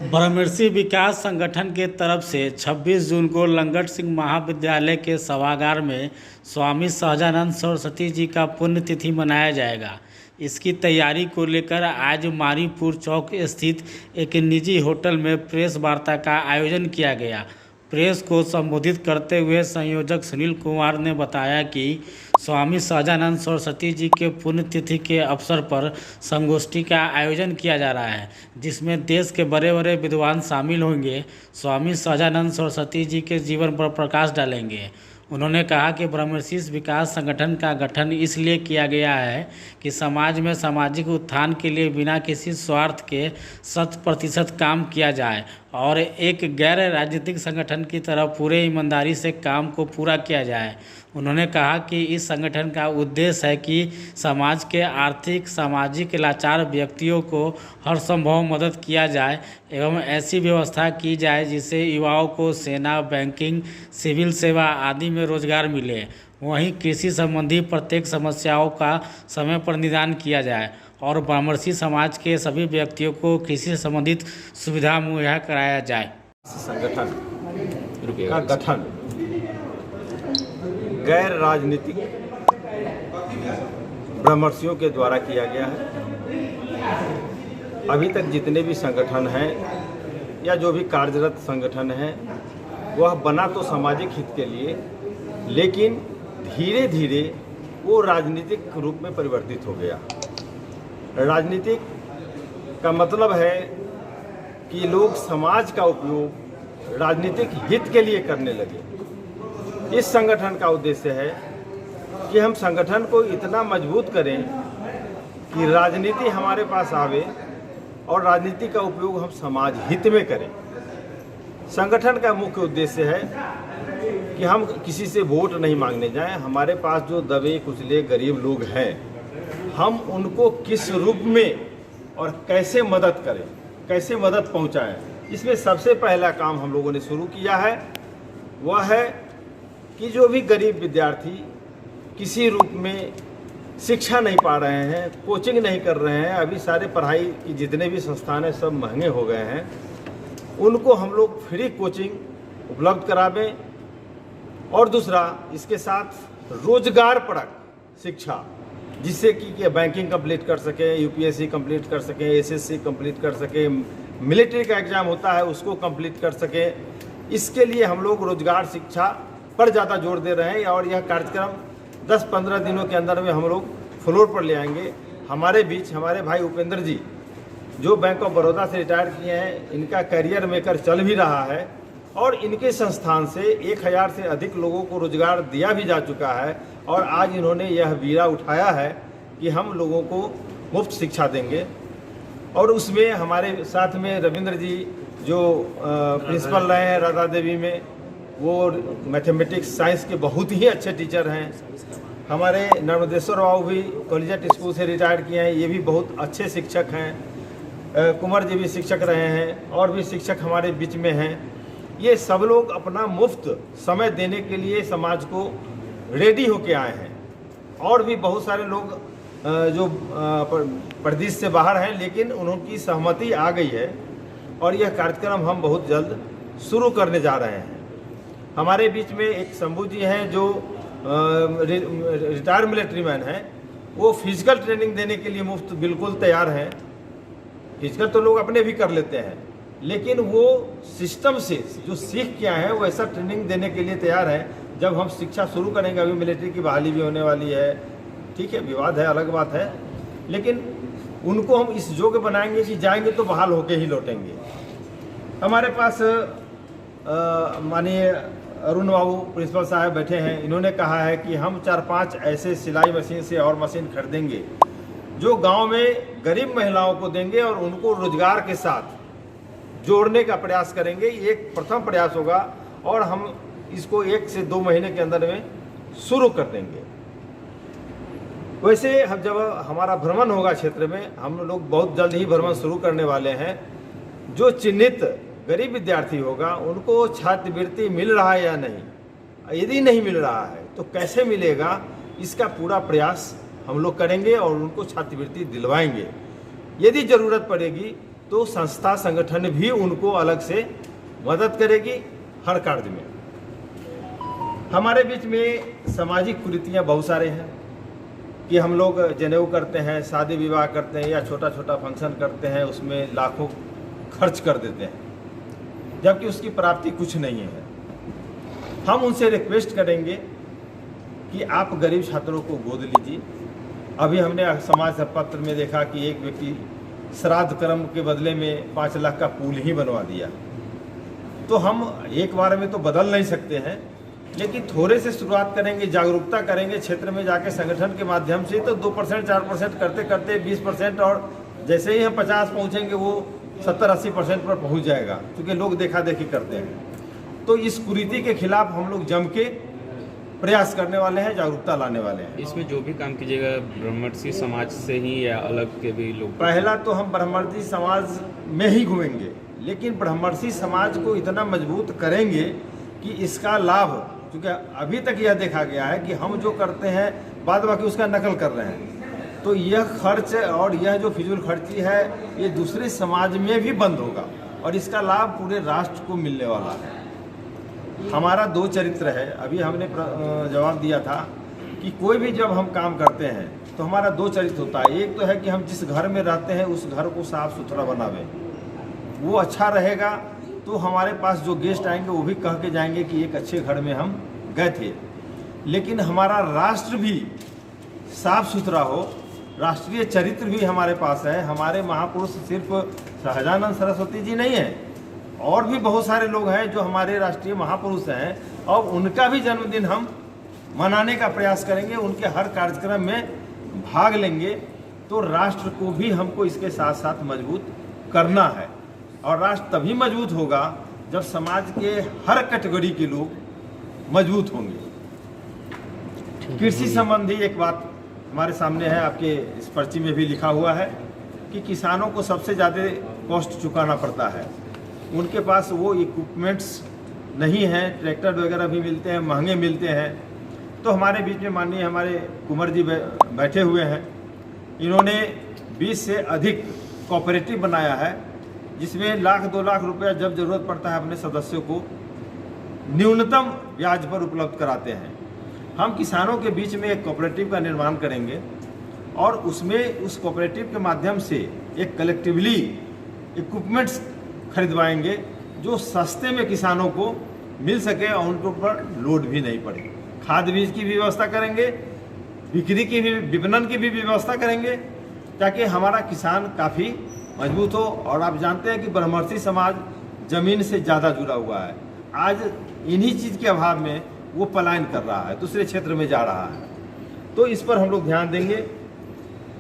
ब्रह्मर्षि विकास संगठन के तरफ से 26 जून को लंगट सिंह महाविद्यालय के सभागार में स्वामी सहजानंद सरस्वती जी का पुण्यतिथि मनाया जाएगा। इसकी तैयारी को लेकर आज मारीपुर चौक स्थित एक निजी होटल में प्रेस वार्ता का आयोजन किया गया। प्रेस को संबोधित करते हुए संयोजक सुनील कुमार ने बताया कि स्वामी सहजानंद सरस्वती जी के पुण्यतिथि के अवसर पर संगोष्ठी का आयोजन किया जा रहा है, जिसमें देश के बड़े बड़े विद्वान शामिल होंगे। स्वामी सहजानंद सरस्वती जी के जीवन पर प्रकाश डालेंगे। उन्होंने कहा कि ब्रह्मर्षि विकास संगठन का गठन इसलिए किया गया है कि समाज में सामाजिक उत्थान के लिए बिना किसी स्वार्थ के 100% काम किया जाए और एक गैर राजनीतिक संगठन की तरह पूरे ईमानदारी से काम को पूरा किया जाए। उन्होंने कहा कि इस संगठन का उद्देश्य है कि समाज के आर्थिक सामाजिक लाचार व्यक्तियों को हर संभव मदद किया जाए एवं ऐसी व्यवस्था की जाए जिससे युवाओं को सेना, बैंकिंग, सिविल सेवा आदि में रोजगार मिले। वहीं कृषि संबंधी प्रत्येक समस्याओं का समय पर निदान किया जाए और ब्रह्मर्षि समाज के सभी व्यक्तियों को कृषि संबंधित सुविधा मुहैया कराया जाए। संगठन का गठन गैर राजनीतिक ब्रह्मर्षियों के द्वारा किया गया है। अभी तक जितने भी संगठन हैं या जो भी कार्यरत संगठन हैं वह बना तो सामाजिक हित के लिए, लेकिन धीरे धीरे वो राजनीतिक रूप में परिवर्तित हो गया। राजनीतिक का मतलब है कि लोग समाज का उपयोग राजनीतिक हित के लिए करने लगे। इस संगठन का उद्देश्य है कि हम संगठन को इतना मजबूत करें कि राजनीति हमारे पास आवे और राजनीति का उपयोग हम समाज हित में करें। संगठन का मुख्य उद्देश्य है कि हम किसी से वोट नहीं मांगने जाएं। हमारे पास जो दबे कुचले गरीब लोग हैं, हम उनको किस रूप में और कैसे मदद करें, कैसे मदद पहुंचाएं। इसमें सबसे पहला काम हम लोगों ने शुरू किया है वह है कि जो भी गरीब विद्यार्थी किसी रूप में शिक्षा नहीं पा रहे हैं, कोचिंग नहीं कर रहे हैं, अभी सारे पढ़ाई की जितने भी संस्थान हैं सब महंगे हो गए हैं, उनको हम लोग फ्री कोचिंग उपलब्ध करावें। और दूसरा, इसके साथ रोजगारपरक शिक्षा, जिससे कि बैंकिंग कंप्लीट कर सकें, यूपीएससी कंप्लीट कर सकें, एसएससी कंप्लीट कर सकें, मिलिट्री का एग्ज़ाम होता है उसको कंप्लीट कर सकें। इसके लिए हम लोग रोजगार शिक्षा पर ज़्यादा जोर दे रहे हैं और यह कार्यक्रम 10-15 दिनों के अंदर में हम लोग फ्लोर पर ले आएंगे। हमारे बीच हमारे भाई उपेंद्र जी जो बैंक ऑफ बड़ौदा से रिटायर किए हैं, इनका करियर मेकर चल भी रहा है और इनके संस्थान से 1000 से अधिक लोगों को रोजगार दिया भी जा चुका है। और आज इन्होंने यह बीड़ा उठाया है कि हम लोगों को मुफ्त शिक्षा देंगे। और उसमें हमारे साथ में रविंद्र जी जो प्रिंसिपल रहे हैं राधा देवी में, वो मैथमेटिक्स साइंस के बहुत ही अच्छे टीचर हैं। हमारे नर्मदेश्वर बाबू भी कॉलेजिएट स्कूल से रिटायर किए हैं, ये भी बहुत अच्छे शिक्षक हैं। कुंवर जी भी शिक्षक रहे हैं और भी शिक्षक हमारे बीच में हैं। ये सब लोग अपना मुफ्त समय देने के लिए समाज को रेडी होके आए हैं। और भी बहुत सारे लोग जो प्रदेश से बाहर हैं, लेकिन उनकी सहमति आ गई है और यह कार्यक्रम हम बहुत जल्द शुरू करने जा रहे हैं। हमारे बीच में एक शंभू जी हैं जो रिटायर मिलिट्री मैन हैं, वो फिजिकल ट्रेनिंग देने के लिए मुफ्त बिल्कुल तैयार हैं। फिजिकल तो लोग अपने भी कर लेते हैं, लेकिन वो सिस्टम से जो सीख के आए हैं वैसा ट्रेनिंग देने के लिए तैयार है। जब हम शिक्षा शुरू करेंगे, अभी मिलिट्री की बहाली भी होने वाली है, ठीक है, विवाद है, अलग बात है, लेकिन उनको हम इस योग्य बनाएंगे कि जाएंगे तो बहाल होके ही लौटेंगे। हमारे पास माननीय अरुण बाबू प्रिंसिपल साहब बैठे हैं, इन्होंने कहा है कि हम 4-5 ऐसे सिलाई मशीन से और मशीन खरीदेंगे जो गांव में गरीब महिलाओं को देंगे और उनको रोजगार के साथ जोड़ने का प्रयास करेंगे। ये एक प्रथम प्रयास होगा और हम इसको 1 से 2 महीने के अंदर में शुरू कर देंगे। वैसे हम जब हमारा भ्रमण होगा क्षेत्र में, हम लोग बहुत जल्द ही भ्रमण शुरू करने वाले हैं। जो चिन्हित गरीब विद्यार्थी होगा उनको छात्रवृत्ति मिल रहा है या नहीं, यदि नहीं मिल रहा है तो कैसे मिलेगा, इसका पूरा प्रयास हम लोग करेंगे और उनको छात्रवृत्ति दिलवाएंगे। यदि ज़रूरत पड़ेगी तो संस्था संगठन भी उनको अलग से मदद करेगी हर कार्य में। हमारे बीच में सामाजिक कुरीतियाँ बहुत सारे हैं कि हम लोग जनेऊ करते हैं, शादी विवाह करते हैं या छोटा छोटा फंक्शन करते हैं, उसमें लाखों खर्च कर देते हैं, जबकि उसकी प्राप्ति कुछ नहीं है। हम उनसे रिक्वेस्ट करेंगे कि आप गरीब छात्रों को गोद लीजिए। अभी हमने समाज पत्र में देखा कि एक व्यक्ति श्राद्ध कर्म के बदले में 5 लाख का पुल ही बनवा दिया। तो हम एक बार में तो बदल नहीं सकते हैं, लेकिन थोड़े से शुरुआत करेंगे, जागरूकता करेंगे क्षेत्र में जाके संगठन के माध्यम से, तो 2% 4% करते करते 20%, और जैसे ही हम 50 पहुँचेंगे वो 70-80% पर पहुँच जाएगा, क्योंकि लोग देखा देखी करते हैं। तो इस कुरीति के खिलाफ हम लोग जम के प्रयास करने वाले हैं, जागरूकता लाने वाले हैं। इसमें जो भी काम कीजिएगा ब्रह्मर्षि समाज से ही या अलग के भी लोग? पहला तो हम ब्रह्मर्षि समाज में ही घूमेंगे, लेकिन ब्रह्मर्षि समाज को इतना मजबूत करेंगे कि इसका लाभ, क्योंकि अभी तक यह देखा गया है कि हम जो करते हैं बाद बाकी उसका नकल कर रहे हैं, तो यह खर्च और यह जो फिजूल खर्ची है ये दूसरे समाज में भी बंद होगा और इसका लाभ पूरे राष्ट्र को मिलने वाला है। हमारा 2 चरित्र है। अभी हमने जवाब दिया था कि कोई भी जब हम काम करते हैं तो हमारा 2 चरित्र होता है। एक तो है कि हम जिस घर में रहते हैं उस घर को साफ सुथरा बनावें, वो अच्छा रहेगा तो हमारे पास जो गेस्ट आएंगे वो भी कह के जाएंगे कि एक अच्छे घर में हम गए थे। लेकिन हमारा राष्ट्र भी साफ सुथरा हो, राष्ट्रीय चरित्र भी हमारे पास है। हमारे महापुरुष सिर्फ सहजानंद सरस्वती जी नहीं हैं, और भी बहुत सारे लोग हैं जो हमारे राष्ट्रीय महापुरुष हैं, और उनका भी जन्मदिन हम मनाने का प्रयास करेंगे, उनके हर कार्यक्रम में भाग लेंगे। तो राष्ट्र को भी हमको इसके साथ साथ मजबूत करना है, और राष्ट्र तभी मजबूत होगा जब समाज के हर कैटेगरी के लोग मजबूत होंगे। कृषि संबंधी एक बात हमारे सामने है, आपके इस पर्ची में भी लिखा हुआ है कि किसानों को सबसे ज़्यादा कॉस्ट चुकाना पड़ता है। उनके पास वो इक्विपमेंट्स नहीं हैं, ट्रैक्टर वगैरह भी मिलते हैं, महंगे मिलते हैं। तो हमारे बीच में माननीय हमारे कुंवर जी बैठे हुए हैं। इन्होंने 20 से अधिक कोऑपरेटिव बनाया है, जिसमें 1-2 लाख रुपया जब ज़रूरत पड़ता है अपने सदस्यों को न्यूनतम ब्याज पर उपलब्ध कराते हैं। हम किसानों के बीच में एक कोऑपरेटिव का निर्माण करेंगे और उसमें उस कोऑपरेटिव के माध्यम से एक कलेक्टिवली इक्विपमेंट्स खरीदवाएंगे जो सस्ते में किसानों को मिल सके और उनके ऊपर लोड भी नहीं पड़े। खाद बीज की भी व्यवस्था करेंगे, बिक्री की भी, विपणन की भी व्यवस्था करेंगे, ताकि हमारा किसान काफ़ी मजबूत हो। और आप जानते हैं कि ब्रह्मर्षि समाज ज़मीन से ज़्यादा जुड़ा हुआ है। आज इन्हीं चीज़ के अभाव में वो पलायन कर रहा है, दूसरे क्षेत्र में जा रहा है। तो इस पर हम लोग ध्यान देंगे।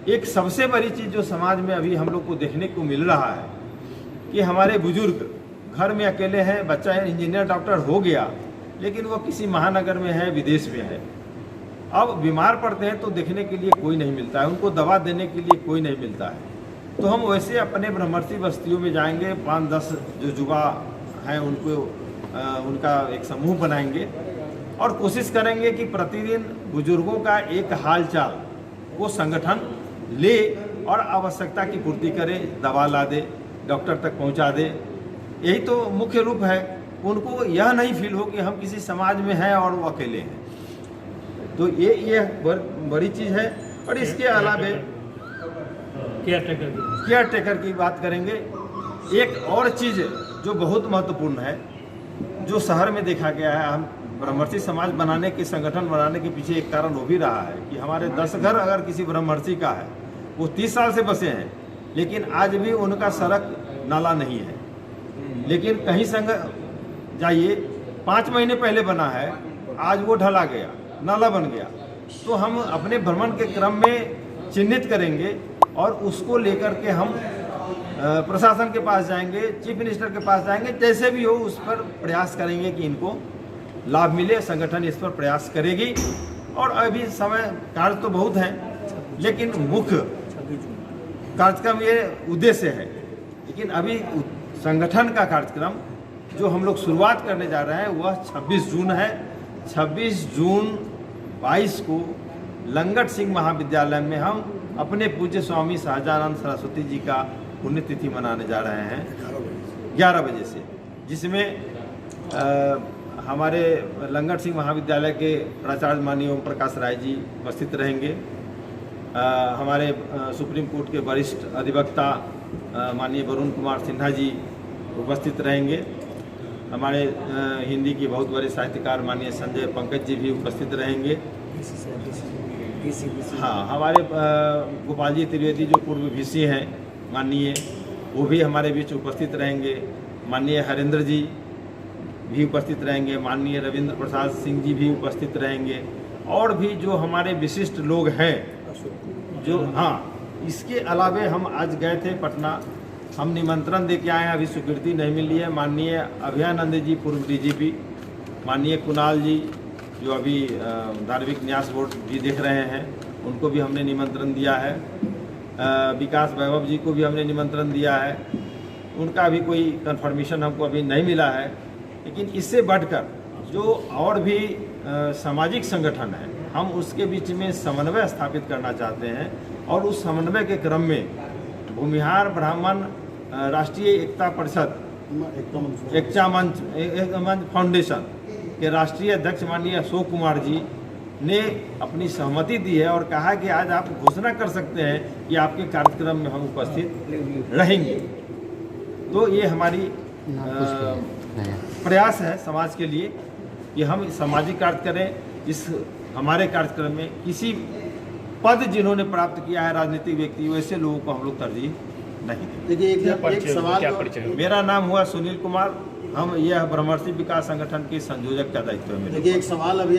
एक सबसे बड़ी चीज़ जो समाज में अभी हम लोग को देखने को मिल रहा है कि हमारे बुजुर्ग घर में अकेले हैं, बच्चा इंजीनियर डॉक्टर हो गया, लेकिन वो किसी महानगर में है, विदेश में है। अब बीमार पड़ते हैं तो देखने के लिए कोई नहीं मिलता है, उनको दवा देने के लिए कोई नहीं मिलता है। तो हम वैसे अपने ब्रह्मर्षि बस्तियों में जाएंगे, 5-10 जो युवा हैं उनको उनका एक समूह बनाएंगे और कोशिश करेंगे कि प्रतिदिन बुजुर्गों का एक हालचाल वो संगठन ले और आवश्यकता की पूर्ति करे, दवा ला दे, डॉक्टर तक पहुंचा दे। यही तो मुख्य रूप है। उनको यह नहीं फील हो कि हम किसी समाज में हैं और वो अकेले हैं। तो ये बड़ी चीज़ है। और इसके अलावा केयर टेकर की बात करेंगे। एक और चीज़ जो बहुत महत्वपूर्ण है, जो शहर में देखा गया है, हम ब्रह्मर्षि समाज बनाने के, संगठन बनाने के पीछे एक कारण वो भी रहा है कि हमारे 10 घर अगर किसी ब्रह्मर्षि का है, वो 30 साल से बसे हैं, लेकिन आज भी उनका सड़क नाला नहीं है। लेकिन कहीं संग जाइए, 5 महीने पहले बना है, आज वो ढला गया, नाला बन गया। तो हम अपने भ्रमण के क्रम में चिन्हित करेंगे और उसको लेकर के हम प्रशासन के पास जाएंगे, चीफ मिनिस्टर के पास जाएंगे, जैसे भी हो उस पर प्रयास करेंगे कि इनको लाभ मिले। संगठन इस पर प्रयास करेगी। और अभी समय कार्य तो बहुत हैं, लेकिन मुख्य कार्यक्रम ये उद्देश्य है। लेकिन अभी संगठन का कार्यक्रम जो हम लोग शुरुआत करने जा रहे हैं वह 26 जून है। 26 जून 22 को लंगट सिंह महाविद्यालय में हम अपने पूज्य स्वामी सहजानंद सरस्वती जी का पुण्यतिथि मनाने जा रहे हैं 11 बजे से, जिसमें हमारे लंगट सिंह महाविद्यालय के प्राचार्य माननीय ओम प्रकाश राय जी उपस्थित रहेंगे। हमारे सुप्रीम कोर्ट के वरिष्ठ अधिवक्ता माननीय वरुण कुमार सिन्हा जी उपस्थित रहेंगे। हमारे हिंदी के बहुत बड़े साहित्यकार माननीय संजय पंकज जी भी उपस्थित रहेंगे। हाँ, हमारे गोपाल जी त्रिवेदी जो पूर्व वीसी हैं माननीय, वो भी हमारे बीच उपस्थित रहेंगे। माननीय हरेंद्र जी भी उपस्थित रहेंगे। माननीय रविंद्र प्रसाद सिंह जी भी उपस्थित रहेंगे। और भी जो हमारे विशिष्ट लोग हैं जो, हाँ, इसके अलावे हम आज गए थे पटना, हम निमंत्रण दे के आए हैं, अभी स्वीकृति नहीं मिली है। माननीय अभयानंद जी पूर्व डीजीपी, माननीय कुणाल जी जो अभी धार्मिक न्यास बोर्ड भी देख रहे हैं, उनको भी हमने निमंत्रण दिया है। विकास वैभव जी को भी हमने निमंत्रण दिया है। उनका अभी कोई कंफर्मेशन हमको अभी नहीं मिला है। लेकिन इससे बढ़कर जो और भी सामाजिक संगठन है, हम उसके बीच में समन्वय स्थापित करना चाहते हैं। और उस समन्वय के क्रम में भूमिहार ब्राह्मण राष्ट्रीय एकता परिषद एकता मंच फाउंडेशन के राष्ट्रीय अध्यक्ष माननीय अशोक कुमार जी ने अपनी सहमति दी है और कहा कि आज आप घोषणा कर सकते हैं कि आपके कार्यक्रम में हम उपस्थित रहेंगे। तो ये हमारी प्रयास है समाज के लिए कि हम सामाजिक कार्य करें। इस हमारे कार्यक्रम में किसी पद जिन्होंने प्राप्त किया है राजनीतिक व्यक्ति, वैसे लोगों को हम लोग तरजीह नहीं देते। देखिए एक सवाल, मेरा नाम हुआ सुनील कुमार, हम यह ब्रह्मर्षि विकास संगठन के संयोजक का दायित्व है। देखिए एक सवाल अभी